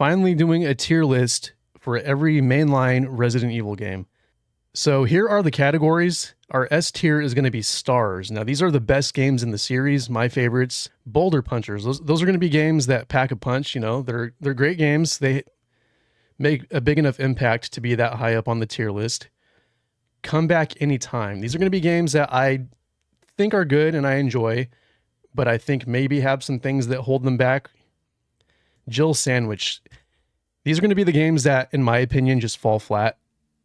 finally doing a tier list for every mainline Resident Evil game. So here are the categories. Our S tier is going to be stars. Now, these are the best games in the series, my favorites. Boulder Punchers. Those are going to be games that pack a punch. You know, they're great games. They make a big enough impact to be that high up on the tier list. Come Back Anytime. These are going to be games that I think are good and I enjoy, but I think maybe have some things that hold them back. Jill Sandwich. These are going to be the games that, in my opinion, just fall flat.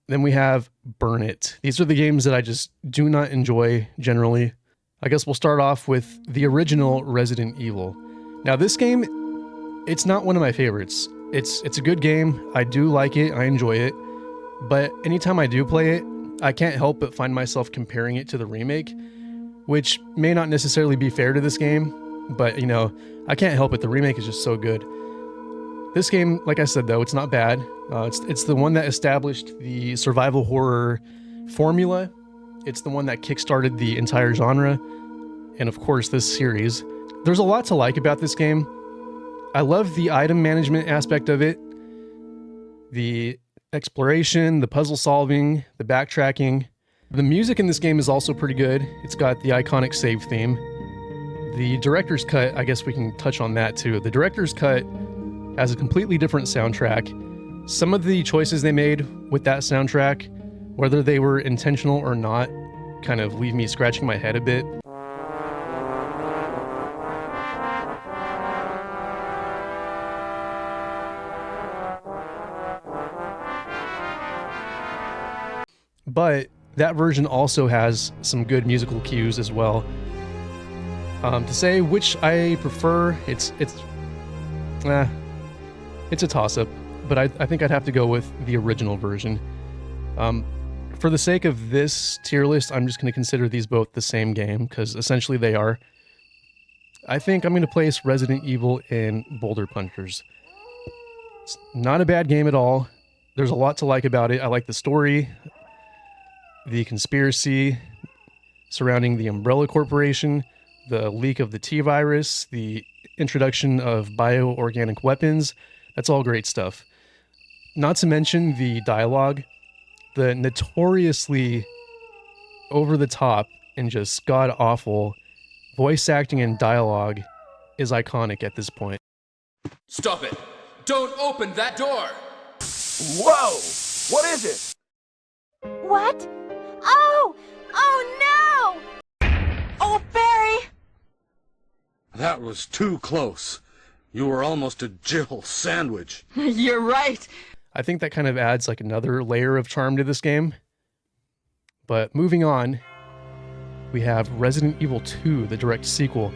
Then we have Burn It. These are the games that I just do not enjoy generally. I guess we'll start off with the original Resident Evil. Now this game, it's not one of my favorites. It's a good game. I do like it. I enjoy it. But anytime I do play it, I can't help but find myself comparing it to the remake, which may not necessarily be fair to this game, but you know, I can't help it. The remake is just so good. This game, like I said, though, it's not bad. It's the one that established the survival horror formula. It's the one that kickstarted the entire genre, and of course, this series. There's a lot to like about this game. I love the item management aspect of it, the exploration, the puzzle solving, the backtracking. The music in this game is also pretty good. It's got the iconic save theme. The director's cut, I guess we can touch on that too. The director's cut has a completely different soundtrack. Some of the choices they made with that soundtrack, whether they were intentional or not, kind of leave me scratching my head a bit. But that version also has some good musical cues as well. To say which I prefer, it's a toss-up, but I think I'd have to go with the original version. For the sake of this tier list, I'm just going to consider these both the same game, because essentially they are. I think I'm going to place Resident Evil in Boulder Punchers. It's not a bad game at all. There's a lot to like about it. I like the story, the conspiracy surrounding the Umbrella Corporation, the leak of the T-virus, the introduction of bioorganic weapons. That's all great stuff. Not to mention the dialogue. The notoriously over-the-top and just god-awful voice acting and dialogue is iconic at this point. Stop it! Don't open that door! Whoa! What is it? What? Oh! Oh no! Oh, Barry! That was too close. You were almost a Jill Sandwich. You're right. I think that kind of adds like another layer of charm to this game. But moving on, we have Resident Evil 2, the direct sequel.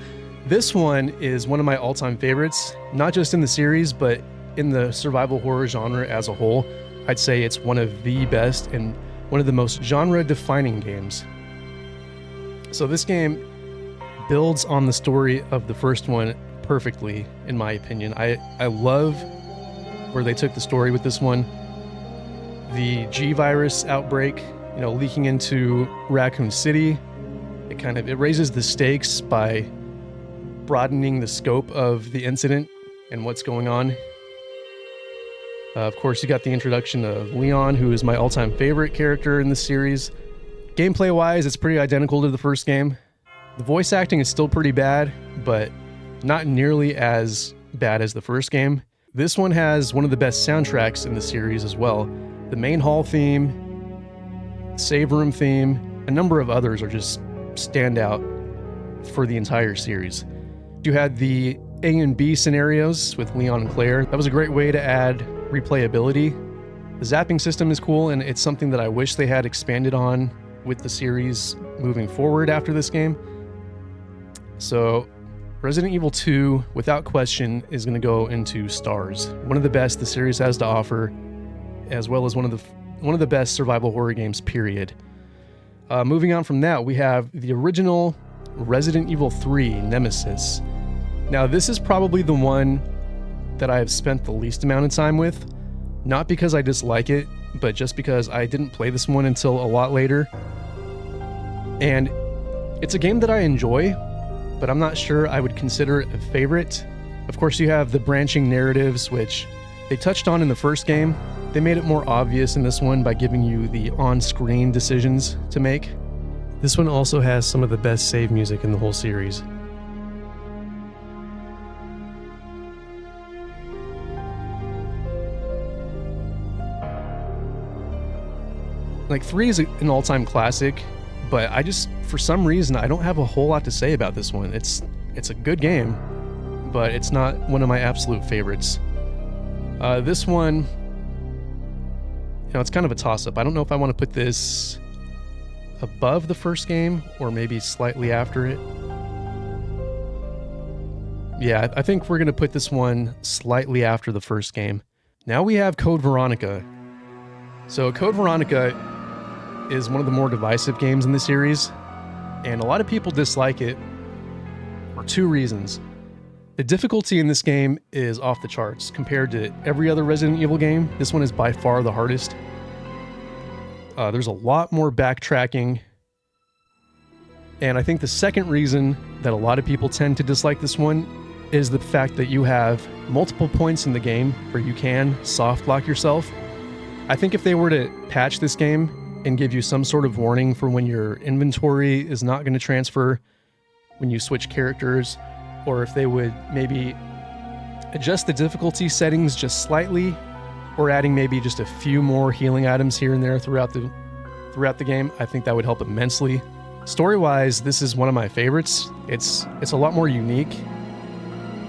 This one is one of my all-time favorites, not just in the series, but in the survival horror genre as a whole. I'd say it's one of the best and one of the most genre-defining games. So this game builds on the story of the first one perfectly, in my opinion. I love where they took the story with this one. The G-virus outbreak, you know, leaking into Raccoon City, it raises the stakes by broadening the scope of the incident and what's going on. Of course, you got the introduction of Leon, who is my all-time favorite character in the series. Gameplay-wise, it's pretty identical to the first game. The voice acting is still pretty bad, but not nearly as bad as the first game. This one has one of the best soundtracks in the series as well. The main hall theme, save room theme, a number of others are just stand out for the entire series. You had the A and B scenarios with Leon and Claire. That was a great way to add replayability. The zapping system is cool, and it's something that I wish they had expanded on with the series moving forward after this game. So Resident Evil 2, without question, is going to go into stars. One of the best the series has to offer, as well as one of the best survival horror games, period. Moving on from that, we have the original Resident Evil 3 Nemesis. Now, this is probably the one that I have spent the least amount of time with, not because I dislike it, but just because I didn't play this one until a lot later. And it's a game that I enjoy, but I'm not sure I would consider it a favorite. Of course, you have the branching narratives, which they touched on in the first game. They made it more obvious in this one by giving you the on-screen decisions to make. This one also has some of the best save music in the whole series. Like 3 is an all-time classic, but for some reason, I don't have a whole lot to say about this one. It's a good game, but it's not one of my absolute favorites. This one, it's kind of a toss-up. I don't know if I want to put this above the first game or maybe slightly after it. Yeah, I think we're going to put this one slightly after the first game. Now we have Code Veronica. So Code Veronica is one of the more divisive games in the series, and a lot of people dislike it for 2 reasons. The difficulty in this game is off the charts. Compared to every other Resident Evil game, this one is by far the hardest. There's a lot more backtracking, and I think the second reason that a lot of people tend to dislike this one is the fact that you have multiple points in the game where you can soft lock yourself. I think if they were to patch this game and give you some sort of warning for when your inventory is not going to transfer when you switch characters, or if they would maybe adjust the difficulty settings just slightly, or adding maybe just a few more healing items here and there throughout the game, I think that would help immensely. Story-wise, this is one of my favorites. It's a lot more unique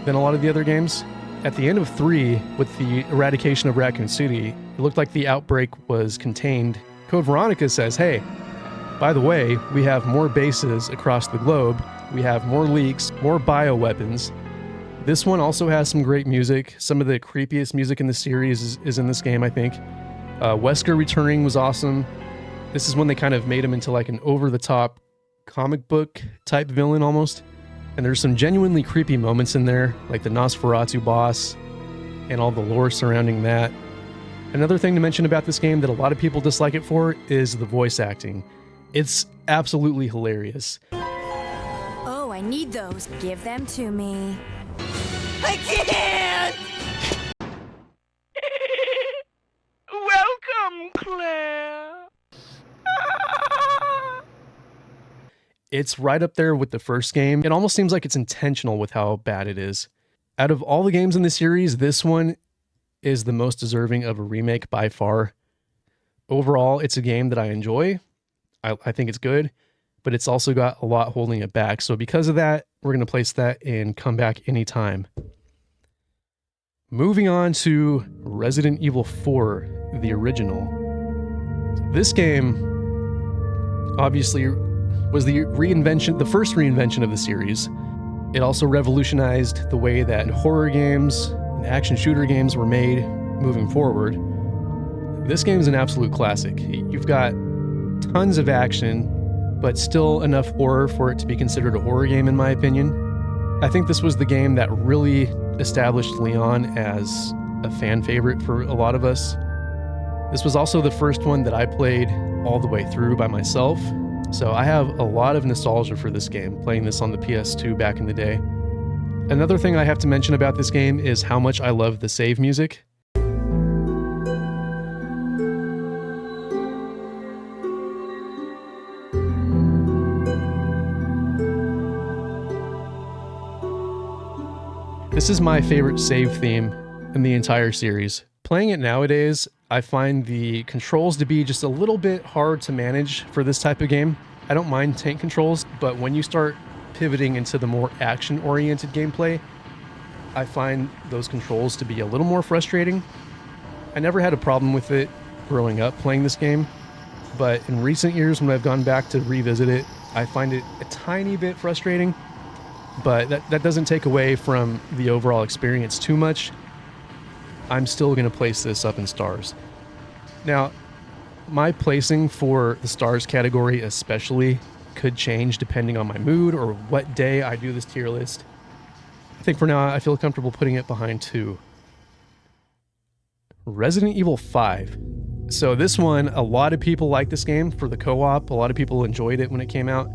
than a lot of the other games. At the end of 3, with the eradication of Raccoon City, it looked like the outbreak was contained. Code Veronica says, hey, by the way, we have more bases across the globe, we have more leaks, more bioweapons. This one also has some great music. Some of the creepiest music in the series is in this game, I think. Wesker returning was awesome. This is when they kind of made him into like an over-the-top comic book type villain almost. And there's some genuinely creepy moments in there, like the Nosferatu boss and all the lore surrounding that. Another thing to mention about this game that a lot of people dislike it for is the voice acting. It's absolutely hilarious. Oh, I need those. Give them to me. I can't! Welcome, Claire! It's right up there with the first game. It almost seems like it's intentional with how bad it is. Out of all the games in the series, this one is the most deserving of a remake by far. Overall, it's a game that I enjoy. I think it's good, but it's also got a lot holding it back. So because of that, we're going to place that in Come Back Anytime. Moving on to Resident Evil 4, the original. This game obviously was the first reinvention of the series. It also revolutionized the way that horror games and action shooter games were made moving forward. This game is an absolute classic. You've got tons of action, but still enough horror for it to be considered a horror game, in my opinion. I think this was the game that really established Leon as a fan favorite for a lot of us. This was also the first one that I played all the way through by myself, so I have a lot of nostalgia for this game, playing this on the PS2 back in the day. Another thing I have to mention about this game is how much I love the save music. This is my favorite save theme in the entire series. Playing it nowadays, I find the controls to be just a little bit hard to manage for this type of game. I don't mind tank controls, but when you start pivoting into the more action-oriented gameplay, I find those controls to be a little more frustrating. I never had a problem with it growing up playing this game, but in recent years when I've gone back to revisit it, I find it a tiny bit frustrating, but that doesn't take away from the overall experience too much. I'm still going to place this up in stars. Now, my placing for the stars category especially could change depending on my mood or what day I do this tier list. I think for now, I feel comfortable putting it behind 2. Resident Evil 5. So this one, a lot of people like this game for the co-op. A lot of people enjoyed it when it came out.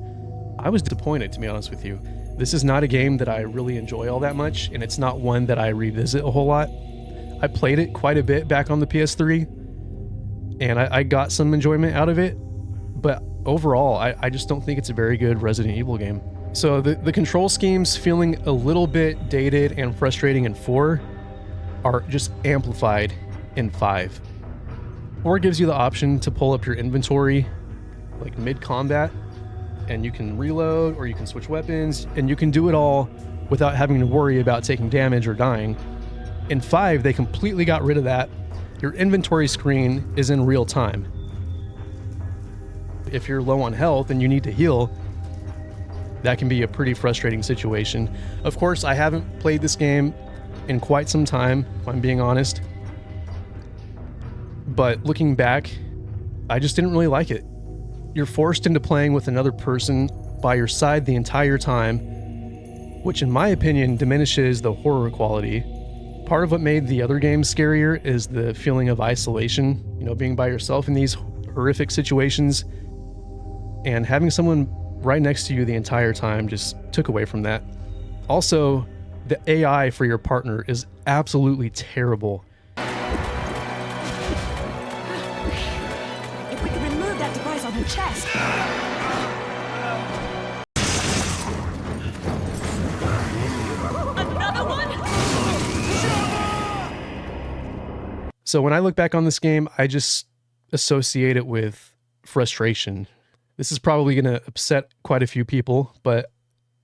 I was disappointed, to be honest with you. This is not a game that I really enjoy all that much, and it's not one that I revisit a whole lot. I played it quite a bit back on the PS3, and I got some enjoyment out of it, but overall, I just don't think it's a very good Resident Evil game. So the control schemes feeling a little bit dated and frustrating in 4 are just amplified in 5. 4 gives you the option to pull up your inventory like mid-combat, and you can reload or you can switch weapons, and you can do it all without having to worry about taking damage or dying. In 5, they completely got rid of that. Your inventory screen is in real time. If you're low on health and you need to heal, that can be a pretty frustrating situation. Of course, I haven't played this game in quite some time, if I'm being honest. But looking back, I just didn't really like it. You're forced into playing with another person by your side the entire time, which in my opinion diminishes the horror quality. Part of what made the other games scarier is the feeling of isolation, being by yourself in these horrific situations, and having someone right next to you the entire time just took away from that. Also, the AI for your partner is absolutely terrible. If we could remove that device on her chest. Another one? So when I look back on this game, I just associate it with frustration. This is probably going to upset quite a few people, but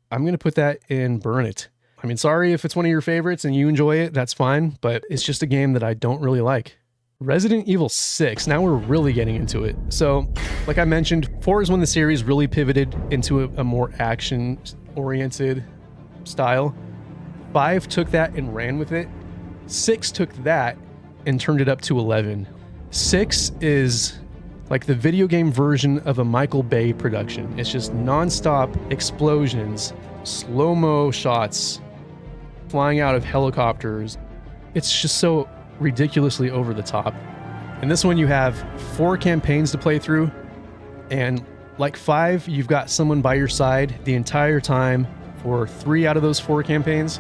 I'm going to put that in burn it. I mean, sorry if it's one of your favorites and you enjoy it, that's fine, but it's just a game that I don't really like. Resident Evil 6, now we're really getting into it. So, like I mentioned, 4 is when the series really pivoted into a more action-oriented style. 5 took that and ran with it. 6 took that and turned it up to 11. 6 is like the video game version of a Michael Bay production. It's just non-stop explosions, slow-mo shots, flying out of helicopters. It's just so ridiculously over the top. In this one, you have 4 campaigns to play through, and like 5, you've got someone by your side the entire time for 3 out of those 4 campaigns.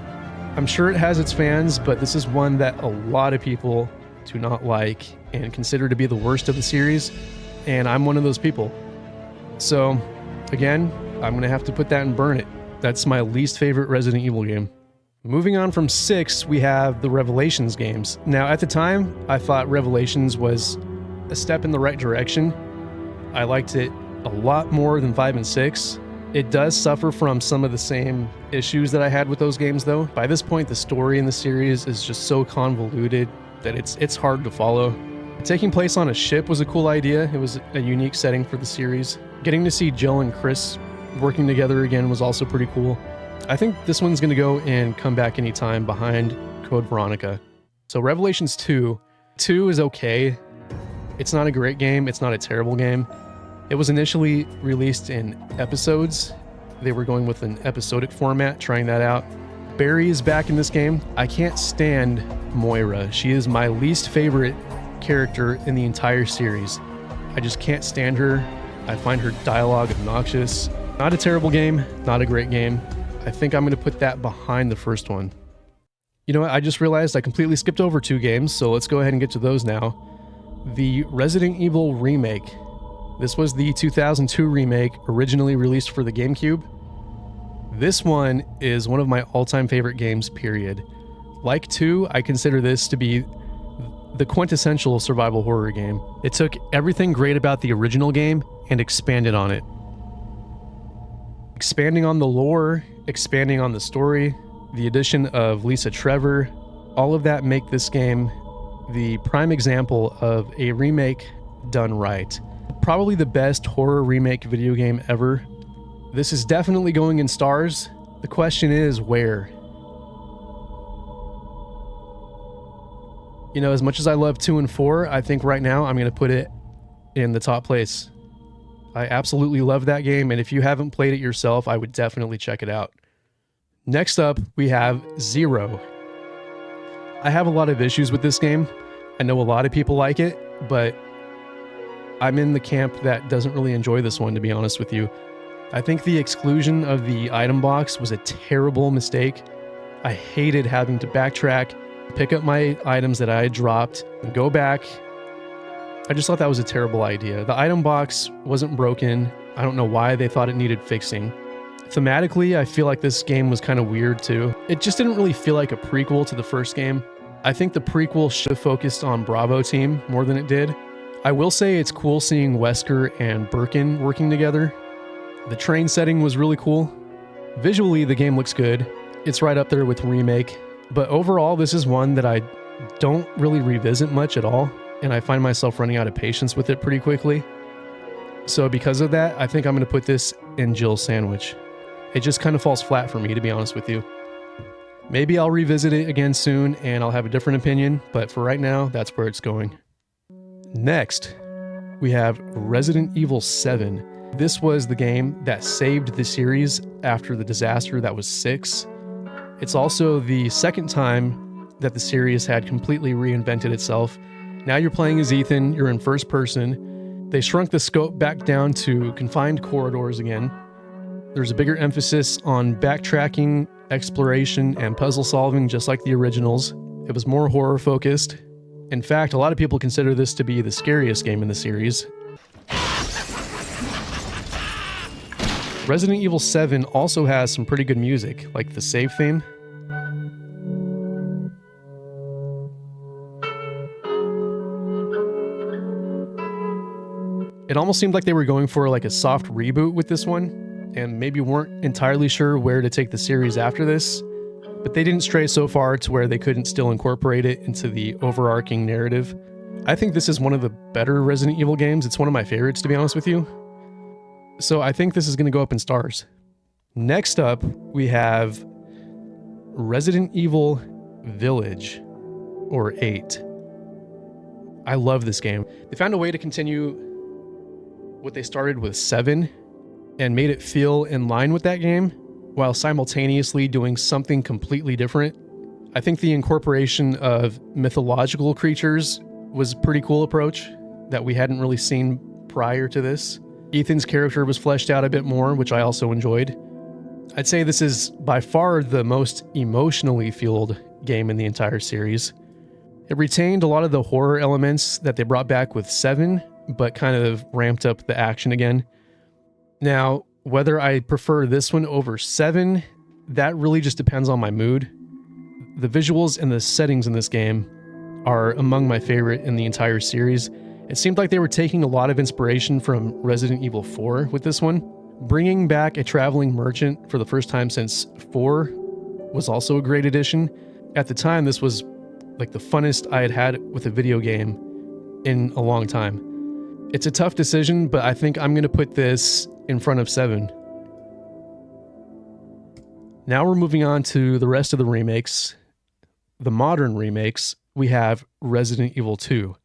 I'm sure it has its fans, but this is one that a lot of people do not like and consider to be the worst of the series, and I'm one of those people. So, again, I'm going to have to put that and burn it. That's my least favorite Resident Evil game. Moving on from 6, we have the Revelations games. Now, at the time, I thought Revelations was a step in the right direction. I liked it a lot more than 5 and 6. It does suffer from some of the same issues that I had with those games, though. By this point, the story in the series is just so convoluted that it's hard to follow. Taking place on a ship was a cool idea. It was a unique setting for the series. Getting to see Jill and Chris working together again was also pretty cool. I think this one's going to go and come back anytime behind Code Veronica. So Revelations 2 is okay. It's not a great game. It's not a terrible game. It was initially released in episodes. They were going with an episodic format, trying that out. Barry is back in this game. I can't stand Moira. She is my least favorite character in the entire series. I just can't stand her. I find her dialogue obnoxious. Not a terrible game, not a great game. I think I'm going to put that behind the first one. You know what? I just realized I completely skipped over 2 games, so let's go ahead and get to those now. The Resident Evil remake. This was the 2002 remake, originally released for the GameCube. This one is one of my all-time favorite games, period. Like 2, I consider this to be the quintessential survival horror game. It took everything great about the original game and expanded on it. Expanding on the lore, expanding on the story, the addition of Lisa Trevor, all of that make this game the prime example of a remake done right. Probably the best horror remake video game ever. This is definitely going in stars. The question is, where? You know, as much as I love 2 and 4, I think right now I'm going to put it in the top place. I absolutely love that game, and if you haven't played it yourself, I would definitely check it out. Next up, we have 0. I have a lot of issues with this game. I know a lot of people like it, but I'm in the camp that doesn't really enjoy this one, to be honest with you. I think the exclusion of the item box was a terrible mistake. I hated having to backtrack, pick up my items that I had dropped, and go back. I just thought that was a terrible idea. The item box wasn't broken. I don't know why they thought it needed fixing. Thematically, I feel like this game was kind of weird too. It just didn't really feel like a prequel to the first game. I think the prequel should have focused on Bravo Team more than it did. I will say it's cool seeing Wesker and Birkin working together. The train setting was really cool. Visually, the game looks good. It's right up there with Remake. But overall, this is one that I don't really revisit much at all, and I find myself running out of patience with it pretty quickly. So because of that, I think I'm going to put this in Jill's sandwich. It just kind of falls flat for me, to be honest with you. Maybe I'll revisit it again soon and I'll have a different opinion, but for right now, that's where it's going. Next, we have Resident Evil 7. This was the game that saved the series after the disaster that was 6. It's also the second time that the series had completely reinvented itself. Now you're playing as Ethan, you're in first person. They shrunk the scope back down to confined corridors again. There's a bigger emphasis on backtracking, exploration, and puzzle solving, just like the originals. It was more horror focused. In fact, a lot of people consider this to be the scariest game in the series. Resident Evil 7 also has some pretty good music, like the save theme. It almost seemed like they were going for like a soft reboot with this one, and maybe weren't entirely sure where to take the series after this, but they didn't stray so far to where they couldn't still incorporate it into the overarching narrative. I think this is one of the better Resident Evil games. It's one of my favorites, to be honest with you. So I think this is going to go up in stars. Next up, we have Resident Evil Village, or 8. I love this game. They found a way to continue what they started with 7 and made it feel in line with that game while simultaneously doing something completely different. I think the incorporation of mythological creatures was a pretty cool approach that we hadn't really seen prior to this. Ethan's character was fleshed out a bit more, which I also enjoyed. I'd say this is by far the most emotionally fueled game in the entire series. It retained a lot of the horror elements that they brought back with 7, but kind of ramped up the action again. Now, whether I prefer this one over 7, that really just depends on my mood. The visuals and the settings in this game are among my favorite in the entire series. It seemed like they were taking a lot of inspiration from Resident Evil 4 with this one. Bringing back a traveling merchant for the first time since 4 was also a great addition. At the time, this was like the funnest I had had with a video game in a long time. It's a tough decision, but I think I'm going to put this in front of 7. Now we're moving on to the rest of the remakes. The modern remakes, we have Resident Evil 2.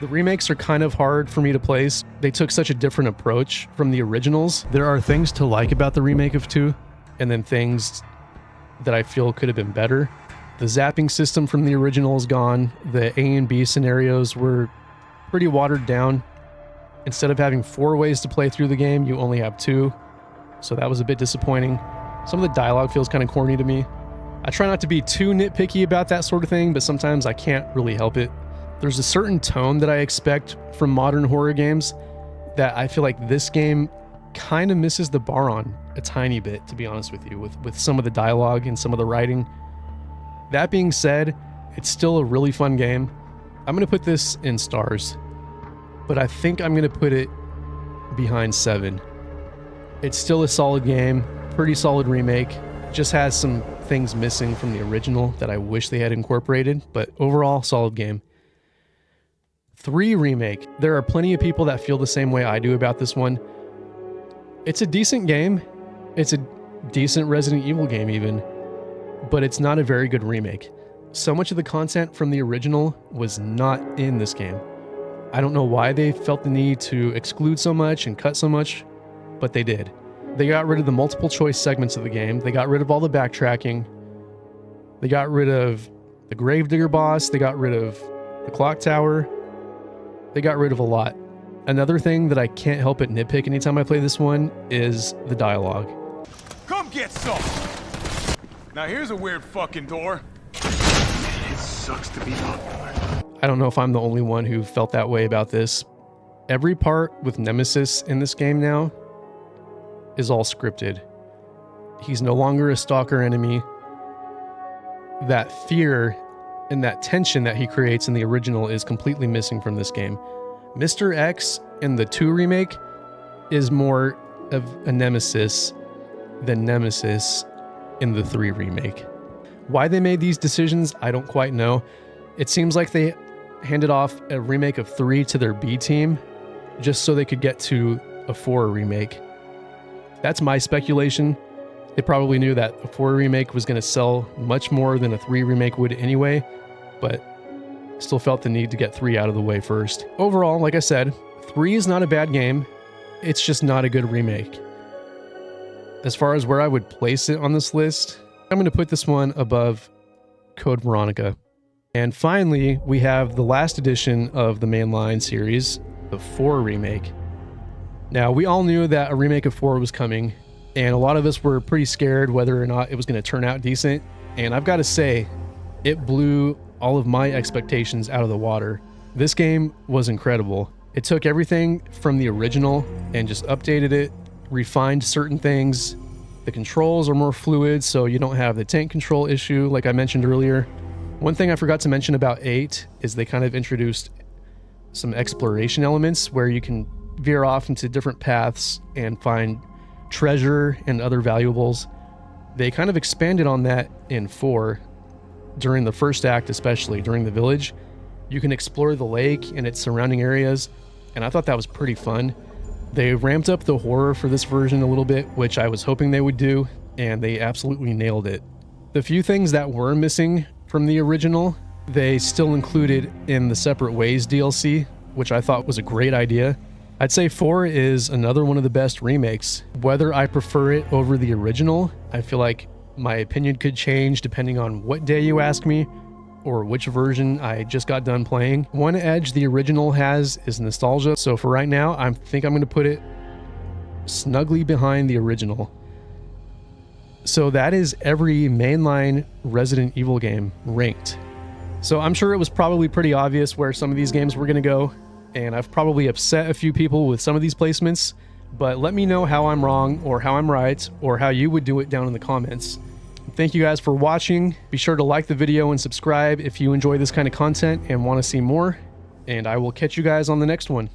The remakes are kind of hard for me to place. They took such a different approach from the originals. There are things to like about the remake of 2, and then things that I feel could have been better. The zapping system from the original is gone. The A and B scenarios were pretty watered down. Instead of having 4 ways to play through the game, you only have 2. So that was a bit disappointing. Some of the dialogue feels kind of corny to me. I try not to be too nitpicky about that sort of thing, but sometimes I can't really help it. There's a certain tone that I expect from modern horror games that I feel like this game kind of misses the bar on a tiny bit, to be honest with you, with some of the dialogue and some of the writing. That being said, it's still a really fun game. I'm going to put this in stars, but I think I'm going to put it behind 7. It's still a solid game, pretty solid remake, just has some things missing from the original that I wish they had incorporated, but overall, solid game. 3 remake. There are plenty of people that feel the same way I do about this one. It's a decent game. It's a decent Resident Evil game even, but it's not a very good remake. So much of the content from the original was not in this game. I don't know why they felt the need to exclude so much and cut so much, but they did. They got rid of the multiple choice segments of the game. They got rid of all the backtracking. They got rid of the Gravedigger boss. They got rid of the clock tower. They got rid of a lot. Another thing that I can't help but nitpick anytime I play this one is the dialogue. Come get some! Now here's a weird fucking door. It's sucks to be popular. I don't know if I'm the only one who felt that way about this. Every part with Nemesis in this game now is all scripted. He's no longer a stalker enemy. That fear and that tension that he creates in the original is completely missing from this game. Mr. X in the 2 remake is more of a nemesis than Nemesis in the 3 remake. Why they made these decisions, I don't quite know. It seems like they handed off a remake of 3 to their B team just so they could get to a 4 remake. That's my speculation. They probably knew that a 4 remake was going to sell much more than a 3 remake would anyway, but still felt the need to get 3 out of the way first. Overall, like I said, 3 is not a bad game. It's just not a good remake. As far as where I would place it on this list, I'm going to put this one above Code Veronica. And finally, we have the last edition of the Mainline series, the 4 remake. Now, we all knew that a remake of 4 was coming, and a lot of us were pretty scared whether or not it was going to turn out decent. And I've got to say, it blew all of my expectations out of the water. This game was incredible. It took everything from the original and just updated it, refined certain things. The controls are more fluid, so you don't have the tank control issue like I mentioned earlier. One thing I forgot to mention about 8 is they kind of introduced some exploration elements where you can veer off into different paths and find treasure and other valuables. They kind of expanded on that in 4. During the first act, especially during the village, you can explore the lake and its surrounding areas, and I thought that was pretty fun. They ramped up the horror for this version a little bit, which I was hoping they would do, and they absolutely nailed it. The few things that were missing from the original, they still included in the Separate Ways DLC, which I thought was a great idea. I'd say 4 is another one of the best remakes. Whether I prefer it over the original, I feel like my opinion could change depending on what day you ask me or which version I just got done playing. One edge the original has is nostalgia, so for right now, I think I'm going to put it snugly behind the original. So that is every mainline Resident Evil game ranked. So I'm sure it was probably pretty obvious where some of these games were going to go, and I've probably upset a few people with some of these placements, but let me know how I'm wrong or how I'm right or how you would do it down in the comments. Thank you guys for watching. Be sure to like the video and subscribe if you enjoy this kind of content and want to see more, and I will catch you guys on the next one.